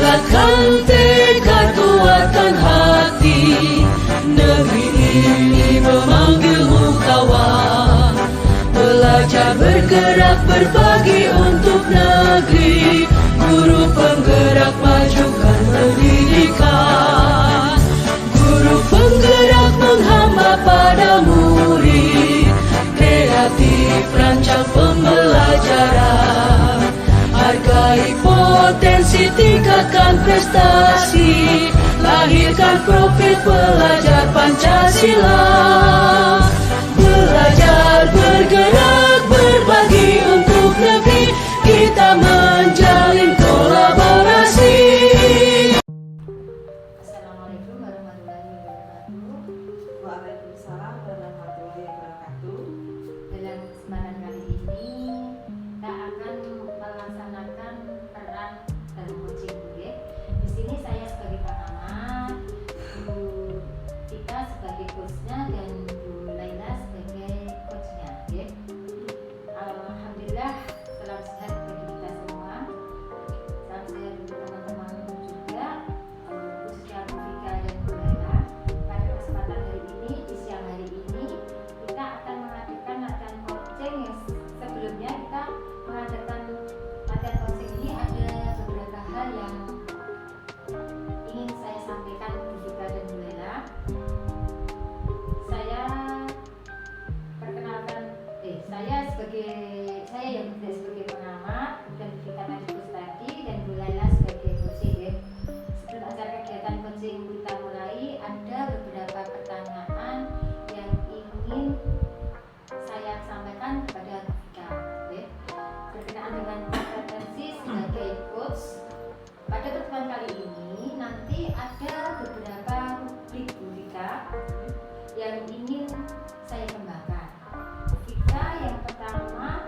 Kuatkan tekad, kuatkan hati. Negeri ini memanggilmu kawan. Belajar bergerak berbagi untuk negeri. Guru penggerak majukan pendidikan. Guru penggerak menghamba pada murid. Kreatif rancang pembelajaran. Hargai potensi, tingkatkan prestasi. Lahirkan profil pelajar Pancasila. Belajar, bergerak, berbagi untuk negeri. Kita menjalin kolaborasi. Assalamualaikum warahmatullahi wabarakatuh. Waalaikumsalam warahmatullahi wabarakatuh. Dalam kesempatan kali ini kita akan melaksanakan peran dalam coaching ya. Di sini saya sebagai pengamat, Bu Tika sebagai coachnya dan Bu Laila sebagai coachnya ya. Alhamdulillah salam sehat bagi kita semua. Salam sehat bagi teman-teman juga, khususnya Bu Tika dan Bu Laila. Pada kesempatan hari ini, di siang hari ini kita akan mengadakan latihan coaching yang sebelumnya kita mengadakan latihan coaching ini ada beberapa hal yang ingin saya sampaikan Bu Tika dan Bu Laila. Saya perkenalkan, saya yang sebagai pengamat dan Bu Tika tadi coach tadi dan Bu Laila sebagai coaching ya. Sebelum acara kegiatan coaching kita mulai, ada beberapa pertanyaan yang ingin saya sampaikan kepada Bu Tika ya. Berkenaan dengan kompetensi sebagai coach. Pada pertemuan kali ini nanti ada beberapa rubrik Bu Tika yang ingin saya kembangkan. Bu Tika, yang pertama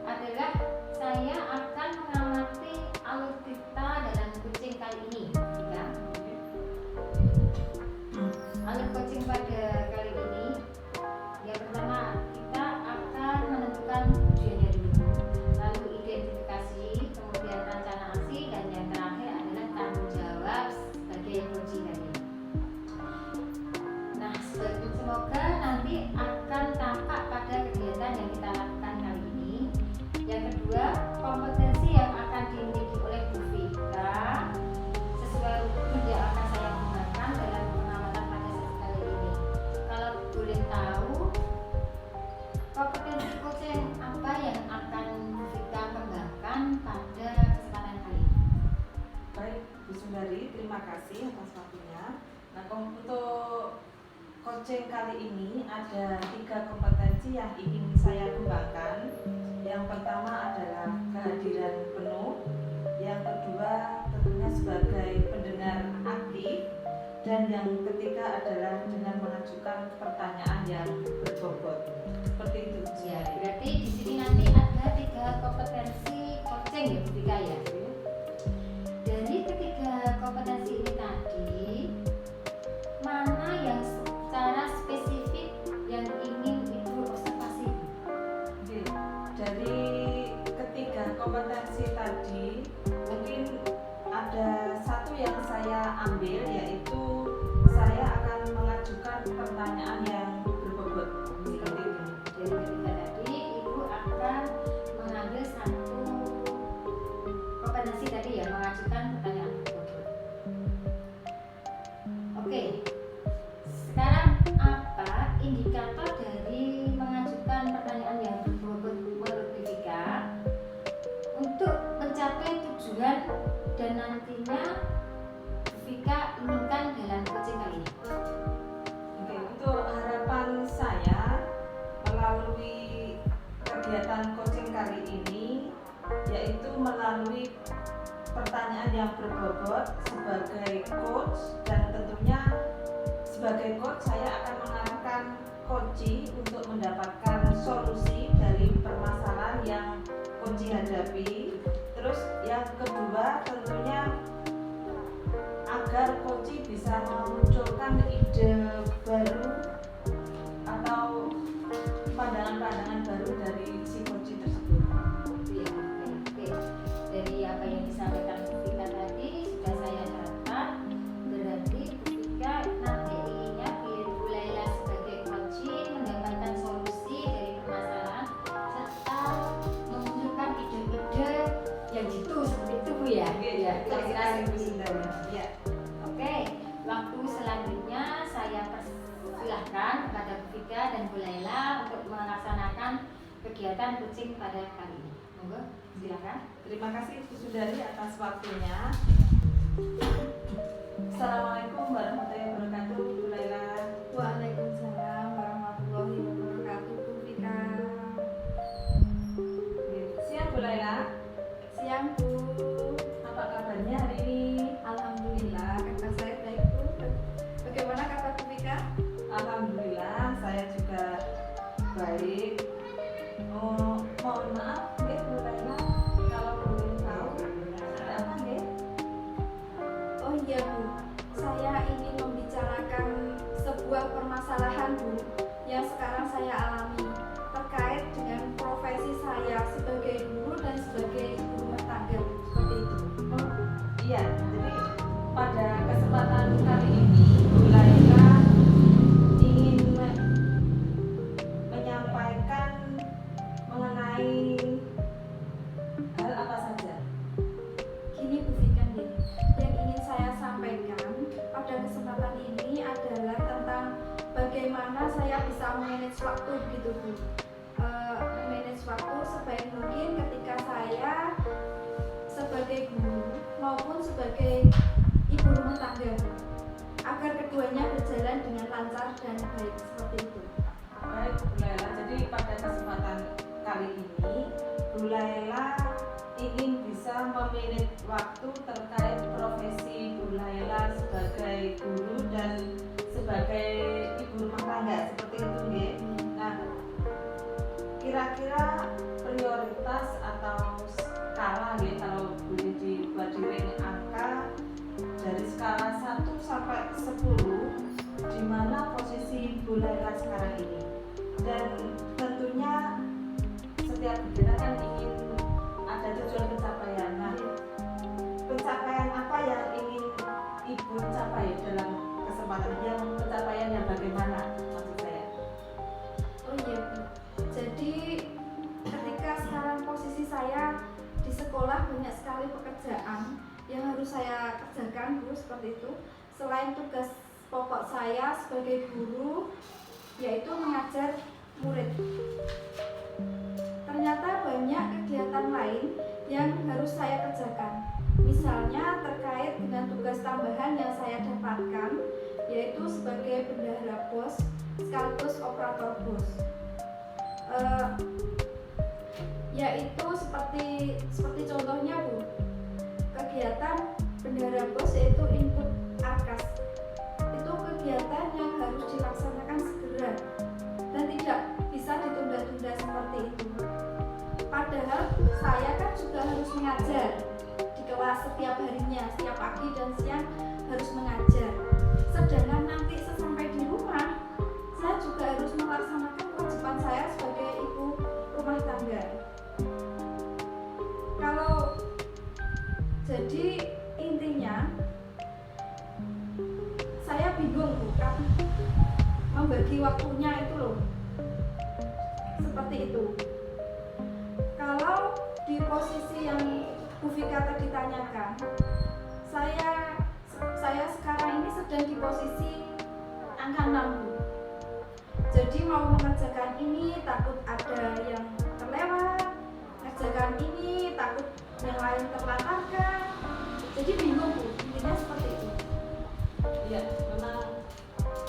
adalah saya akan mengamati alur cerita dalam coaching kali ini Bu Tika. Alur coaching pada kali ini, yang pertama kita akan menentukan tujuannya dulu, lalu identifikasi, kemudian rencana aksi, dan yang terakhir adalah tanggung jawab sebagai coaching tadi. Nah, semoga nanti akan tampak pada kegiatan yang kita lakukan kali ini. Yang kedua, kompetensi yang akan dimiliki oleh Bu Tika sesuai rubrik yang akan saya gunakan dalam pengamatan pada sesi kali ini. Kalau boleh tahu, kompetensi coaching apa yang akan Bu Tika kembangkan pada kesempatan kali ini? Baik, Bu Sundari, terima kasih atas waktunya. Nah, untuk coaching kali ini ada 3 kompetensi yang ingin saya kembangkan. Yang pertama adalah kehadiran penuh. Yang kedua tentunya sebagai pendengar aktif. Dan yang ketiga adalah dengan mengajukan pertanyaan yang berbobot. Seperti itu. Ya, berarti di sini nanti ada 3 kompetensi coaching ya Bu Tika ya. Dari ketiga kompetensi ini tadi, mana yang secara spesifik yang ingin Ibu observasi? Oke, dari ketiga kompetensi tadi mungkin ada satu yang saya ambil, yaitu saya akan mengajukan pertanyaan yang berbobot seperti itu. Dari ketiga tadi, Ibu akan mengambil satu kompetensi tadi ya, mengajukan pertanyaan berbobot. Oke, sekarang apa indikator dari mengajukan pertanyaan yang berbobot menurut Bu Tika untuk mencapai tujuan dan nantinya Bu Tika inginkan dalam coaching kali ini? Oke, untuk harapan saya melalui kegiatan coaching kali ini, yaitu melalui pertanyaan yang berbobot sebagai coach, dan tentunya sebagai coach saya akan mengarahkan coachee untuk mendapatkan solusi dari permasalahan yang coachee hadapi. Terus yang kedua tentunya agar coachee bisa memunculkan ide baru atau pandangan-pandangan baru dari si coachee tersebut. Oke. Dari apa yang disampaikan Bu Tika tadi sudah saya kira-kira Ibu seperti itu. Sundari. Ya. Oke, waktu selanjutnya saya persilahkan kepada Bu Vika dan Bu Laila untuk melaksanakan kegiatan kucing pada kali ini. Monggo, silakan. Terima kasih Ibu Sundari atas waktunya. Assalamualaikum warahmatullahi wabarakatuh, Bu Laila. Waalaikumsalam warahmatullahi wabarakatuh, Bu Vika. Siang Bu Laila, Siang, Bu. apa kabarnya hari ini? Alhamdulillah, kabar saya baik, Bu. Bagaimana kabar Bu Vika? Alhamdulillah, saya juga baik. Oh, mohon maaf, nggih, Bu Laila, kalau boleh tahu ada apa nggih? Oh iya, Bu. Saya ingin membicarakan sebuah permasalahan, Bu, yang sekarang saya alami terkait dengan profesi saya sebagai guru dan sebagai ibu rumah tangga, seperti itu. Oh, iya, jadi pada kesempatan kali ini Bu Laila ingin menyampaikan mengenai hal apa saja. Gini Bu Vika, nih, yang ingin saya sampaikan pada kesempatan ini adalah tentang bagaimana saya bisa memanage waktu gitu, Bu. Memanage waktu sebaik mungkin ketika saya sebagai guru maupun sebagai ibu rumah tangga, agar keduanya berjalan dengan lancar dan baik, seperti itu. Baik Bu Laila, jadi pada kesempatan kali ini Bu Laila ingin bisa memanage waktu terkait profesi Bu Laila sebagai guru dan sebagai ibu rumah tangga, seperti itu nggih. Nah, kira-kira prioritas atau skala nggih, kalau boleh dibuat di ring angka dari skala 1 sampai 10, di mana posisi Bu Laila sekarang ini. Dan tentunya setiap kegiatan kan ingin ada tujuan pencapaian. Nah, pencapaian apa yang ingin Ibu capai dalam kesempatan ini? Yang pencapaian yang bagaimana maksud saya? Oh iya, Bu. Jadi ketika sekarang posisi saya di sekolah banyak sekali pekerjaan yang harus saya kerjakan, Bu, seperti itu. Selain tugas pokok saya sebagai guru, yaitu mengajar murid, ternyata banyak kegiatan lain yang harus saya kerjakan. Misalnya terkait dengan tugas tambahan yang saya dapatkan, yaitu sebagai bendahara BOS sekaligus operator BOS. Yaitu seperti contohnya, Bu, kegiatan bendahara BOS yaitu input arkas. Itu kegiatan yang harus dilaksanakan segera dan tidak bisa ditunda-tunda seperti itu. Padahal saya kan juga harus mengajar di kelas setiap harinya, setiap pagi dan siang harus mengajar. Sedangkan nanti sesampai di rumah, saya juga harus melaksanakan kewajiban saya sebagai ibu rumah tangga. Kalau jadi intinya saya bingung, bukan membagi waktunya itu loh, seperti itu. Kalau di posisi yang Bu Vika tadi tanyakan, saya sekarang ini sedang di posisi angka 6, Bu. Jadi mau mengerjakan ini takut ada yang terlewat, mengerjakan ini takut yang lain terlantarkan. Jadi bingung, Bu, intinya seperti itu. Iya, memang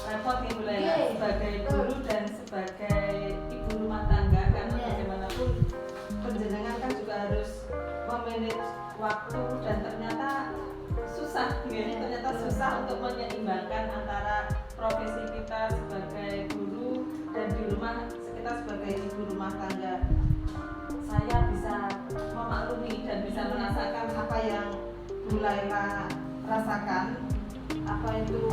repot nih Bu Laila Oke. sebagai guru dan sebagai ibu rumah tangga, karena Iya. bagaimanapun penjenengan kan juga harus memanage waktu dan ternyata susah, Iya. ternyata susah untuk menyeimbangkan antara profesi kita sebagai guru dan di rumah kita sebagai ibu rumah tangga. Saya bisa memaklumi dan bisa merasakan apa yang Bu Laila rasakan. Apa itu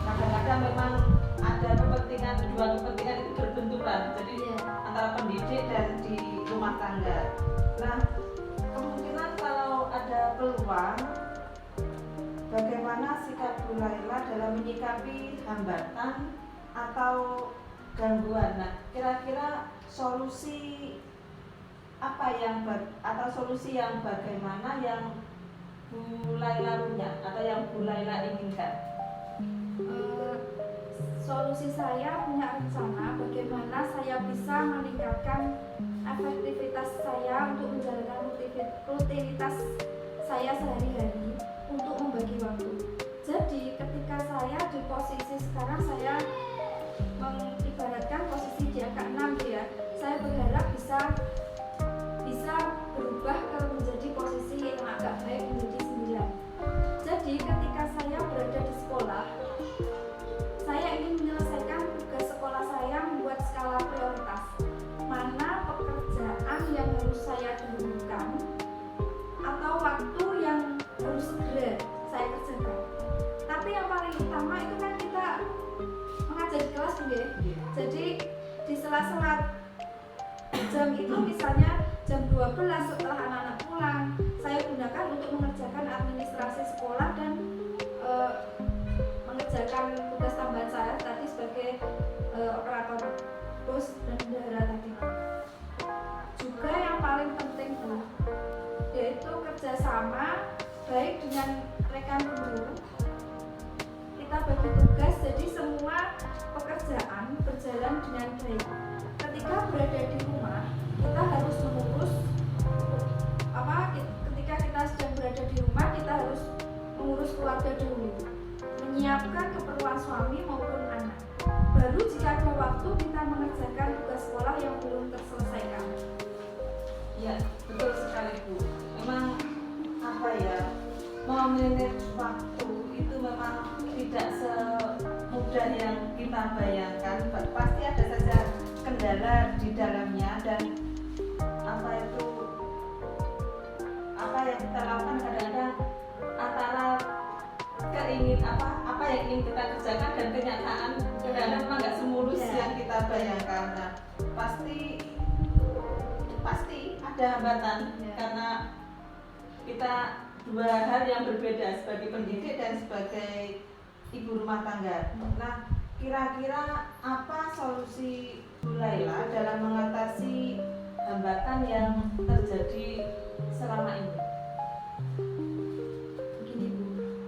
kadang-kadang memang ada kepentingan, dua kepentingan itu berbenturan, jadi Iya. antara pendidik dan di rumah tangga. Nah, kemungkinan kalau ada peluang, bagaimana sikap Bu Laila dalam menyikapi hambatan atau gangguan? Nah, kira-kira solusi apa yang atau solusi yang bagaimana yang Bu Laila punya atau yang Bu Laila inginkan? Solusi saya punya rencana bagaimana saya bisa meningkatkan efektivitas saya untuk menjalankan rutinitas saya sehari-hari untuk membagi waktu. Jadi ketika saya di posisi sekarang, saya mengibaratkan posisi di angka 6 ya, saya berharap bisa berubah menjadi posisi yang agak baik menjadi 9. Jadi ketika saya berada di sekolah, saya ingin menyelesaikan tugas sekolah saya, membuat skala prioritas mana pekerjaan yang harus saya dahulukan atau waktu yang harus segera saya kerjakan. Tapi yang paling utama itu kan kita mengajar di kelas ya. Jadi di sela-sela jam itu, misalnya jam 12 setelah anak-anak pulang, saya gunakan untuk mengerjakan administrasi sekolah dan mengerjakan tugas tambahan saya tadi sebagai operator bus dan bendahara tadi. Juga yang paling penting Bu, yaitu kerjasama baik dengan rekan guru. Kita bagi tugas jadi semua pekerjaan berjalan dengan baik. Ketika berada di rumah, kita harus mengurus ketika kita sedang berada di rumah, kita harus mengurus keluarga dulu, menyiapkan keperluan suami maupun anak. Baru jika ada waktu kita mengerjakan tugas sekolah yang belum terselesaikan. Ya, betul sekali Bu. Memang memanage waktu itu memang tidak semudah yang kita bayangkan. Pasti ada saja kendala di dalamnya, dan apa yang kita lakukan kadang-kadang antara apa yang ingin kita kerjakan dan kenyataan kadang-kadang memang nggak semulus yang kita bayangkan. Nah, pasti ada hambatan karena kita dua hal yang berbeda, sebagai pendidik dan sebagai ibu rumah tangga. Nah, kira-kira apa solusi Bu Laila dalam mengatasi hambatan yang terjadi selama ini? Begini Bu,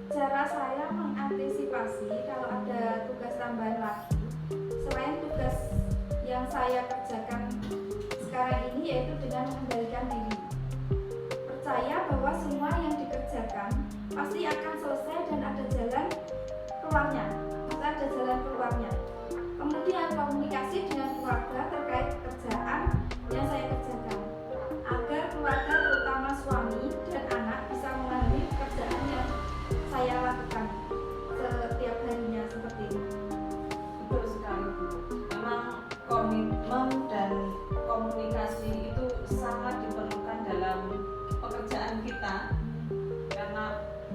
cara saya mengantisipasi kalau ada tugas tambahan lagi selain tugas yang saya kerjakan sekarang ini, yaitu dengan mengendalikan diri. Percaya bahwa semua yang dikerjakan pasti akan selesai dan ada jalan keluarnya. Kemudian komunikasi dengan keluarga terkait pekerjaan yang saya kerjakan, agar keluarga terutama suami dan anak bisa memahami pekerjaan yang saya lakukan setiap harinya seperti ini. Betul sekali Bu. Memang komitmen dan komunikasi itu sangat diperlukan dalam pekerjaan kita, karena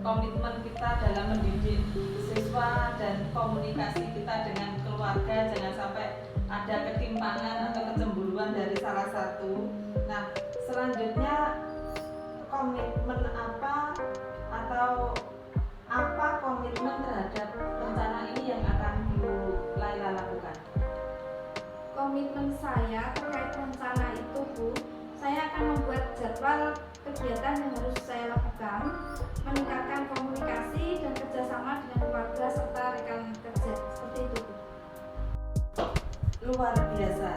komitmen kita dalam mendidik siswa dan komunikasi kita dengan keluarga jangan sampai ada ketimpangan atau kecemburuan dari salah satu. Nah, selanjutnya komitmen apa komitmen terhadap rencana ini yang akan Bu Laila lakukan? Komitmen saya terkait rencana itu Bu, saya akan membuat jadwal kegiatan yang harus saya lakukan, meningkatkan komunikasi dan kerjasama dengan keluarga serta rekan kerja, seperti itu Bu. Luar biasa,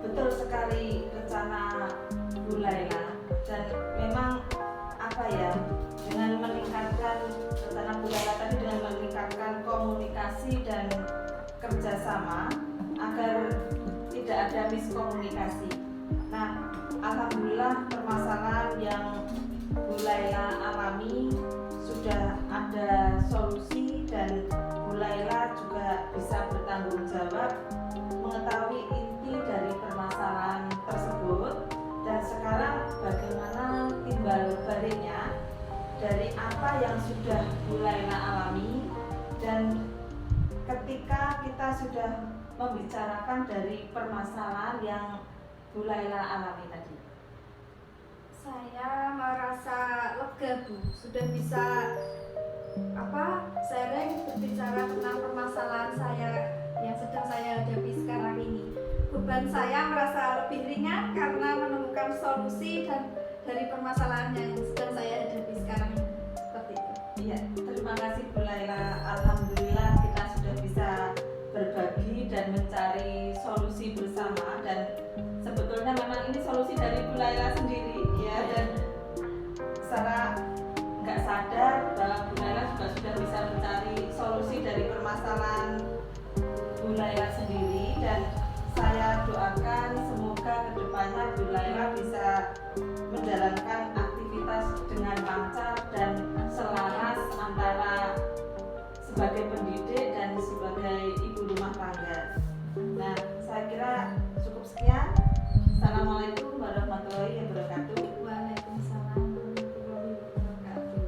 betul sekali rencana Bu Laila, dan memang dengan meningkatkan rencana Bu Laila tadi, dengan meningkatkan komunikasi dan kerjasama agar tidak ada miskomunikasi. Nah, alhamdulillah permasalahan yang Bu Laila alami sudah ada solusi, dan Bu Laila juga bisa bertanggung jawab mengetahui inti dari permasalahan tersebut, dan sekarang bagaimana timbal baliknya dari apa yang sudah Bu Laila alami, dan ketika kita sudah membicarakan dari permasalahan yang Bu Laila alami tadi. Saya merasa lega Bu, sudah bisa sharing berbicara tentang permasalahan saya yang sedang saya hadapi sekarang ini. Beban saya merasa lebih ringan karena menemukan solusi dan dari permasalahan yang sedang saya hadapi sekarang ini. Seperti secara nggak sadar bahwa Bu Laila juga sudah bisa mencari solusi dari permasalahan Bu Laila sendiri, dan saya doakan semoga kedepannya Bu Laila bisa menjalankan aktivitas dengan lancar dan selaras antara sebagai pendidik dan sebagai ibu rumah tangga. Nah, saya kira cukup sekian. Assalamualaikum warahmatullahi wabarakatuh. Waalaikumsalam warahmatullahi wabarakatuh.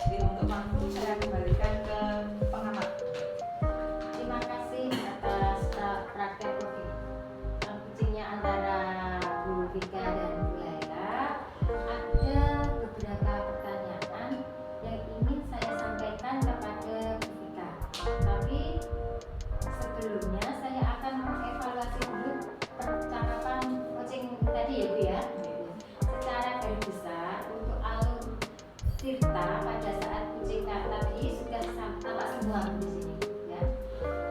Jadi untuk waktu saya kembalikan ke pengamat. Terima kasih atas praktek kucingnya antara Bu Vika dan Bu Laila. Ada beberapa pertanyaan yang ingin saya sampaikan kepada Bu Vika. Tapi sebelumnya saya akan mengevaluasi dulu percakapan kucing tadi ya Bu ya. Secara garis besar untuk alur cerita pada saat kucing tadi sudah tampak semua di sini ya.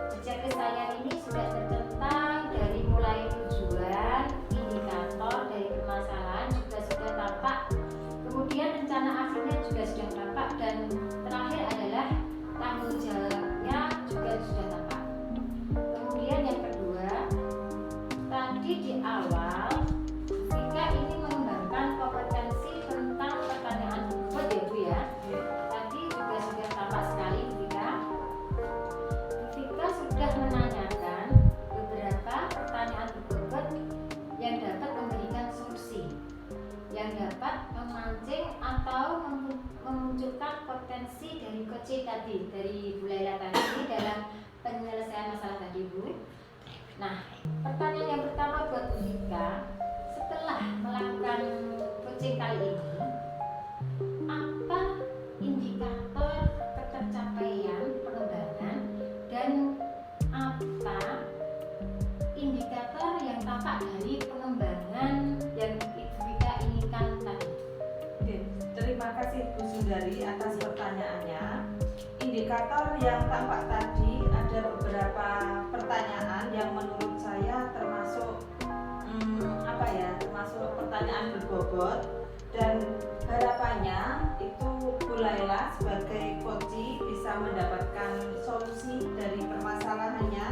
Jejak kesayang ini sudah tertentang dari mulai tujuan, indikator dari permasalahan juga sudah tampak. Kemudian rencana akhirnya juga sudah tampak, dan terakhir adalah tanggung jawabnya juga sudah tampak. Kemudian yang kedua, tadi di awal Vika ini mengembangkan kompetensi tentang pertanyaan bobot ya Bu ya. Tadi juga sudah tampak sekali Vika. Vika sudah menanyakan beberapa pertanyaan berbobot yang dapat memberikan solusi, yang dapat memancing atau memunculkan potensi dari coach tadi, dari Bu Laila tadi dalam penyelesaian masalah tadi Bu. Nah, pertanyaan yang pertama buat Bu Vika, setelah melakukan coaching kali ini, apa indikator ketercapaian pengembangan dan apa indikator yang tampak dari pengembangan yang Ibu Vika inginkan tadi? Oke, terima kasih Bu Sundari atas pertanyaannya. Indikator yang tampak tadi ada beberapa pertanyaan yang menurut saya termasuk termasuk pertanyaan berbobot, dan harapannya itu Bu Laila sebagai coach bisa mendapatkan solusi dari permasalahannya.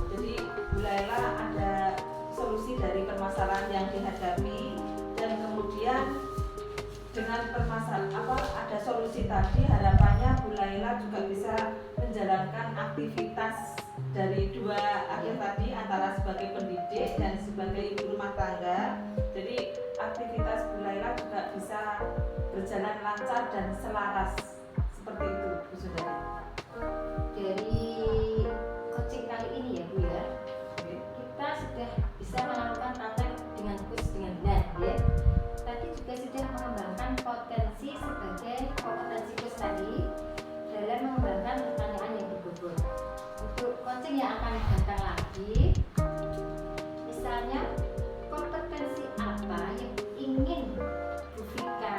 Jadi Bu Laila ada solusi dari permasalahan yang dihadapi, dan kemudian dengan ada solusi tadi, harapannya Bu Laila juga bisa menjalankan aktivitas dari dua akhir tadi, antara sebagai pendidik dan sebagai ibu rumah tangga. Jadi aktivitas Bu Laila juga bisa berjalan lancar dan selaras, seperti itu Bu Sundari. Dari coaching kali ini ya Bu ya, kita sudah bisa melakukan praktek dengan coach dengan benar ya. Tadi juga sudah mengembangkan potensi sebagai kompetensi coach tadi dalam mengembangkan pertanyaan yang berbobot. Untuk coaching yang akan datang lagi, misalnya kompetensi apa yang ingin Bu Vika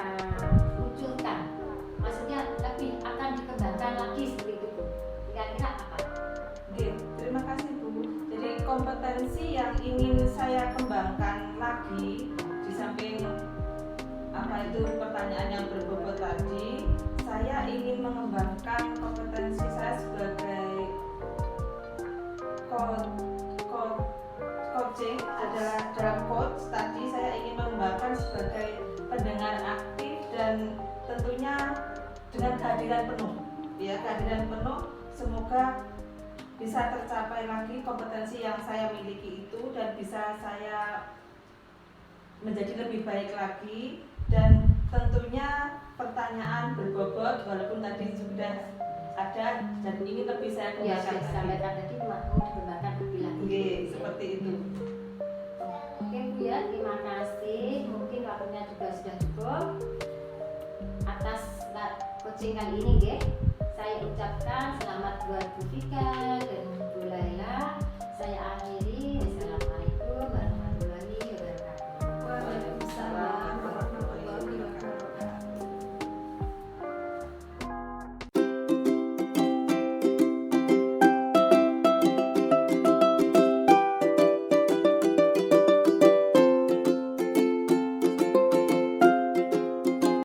munculkan, maksudnya lebih akan dikembangkan lagi seperti itu Bu, kira-kira apa? Oke, terima kasih Bu. Jadi kompetensi yang ingin saya kembangkan lagi, di samping itu pertanyaan yang berbobot tadi, saya ingin mengembangkan kompetensi saya sebagai coaching adalah dalam coach tadi. Saya ingin mengembangkan sebagai pendengar aktif, dan tentunya dengan kehadiran penuh ya, kehadiran penuh. Semoga bisa tercapai lagi kompetensi yang saya miliki itu, dan bisa saya menjadi lebih baik lagi. Dan tentunya pertanyaan berbobot walaupun tadi sudah ada dan ingin lebih saya Ya, kembangkan saya sampaikan tadi mau dikembangkan lebih lagi. Oke, seperti itu. Oke Bu ya, terima kasih. Mungkin waktunya juga sudah cukup. Atas coaching kali ini saya ucapkan selamat buat Bu Vika dan Bu Laila. Saya akhiri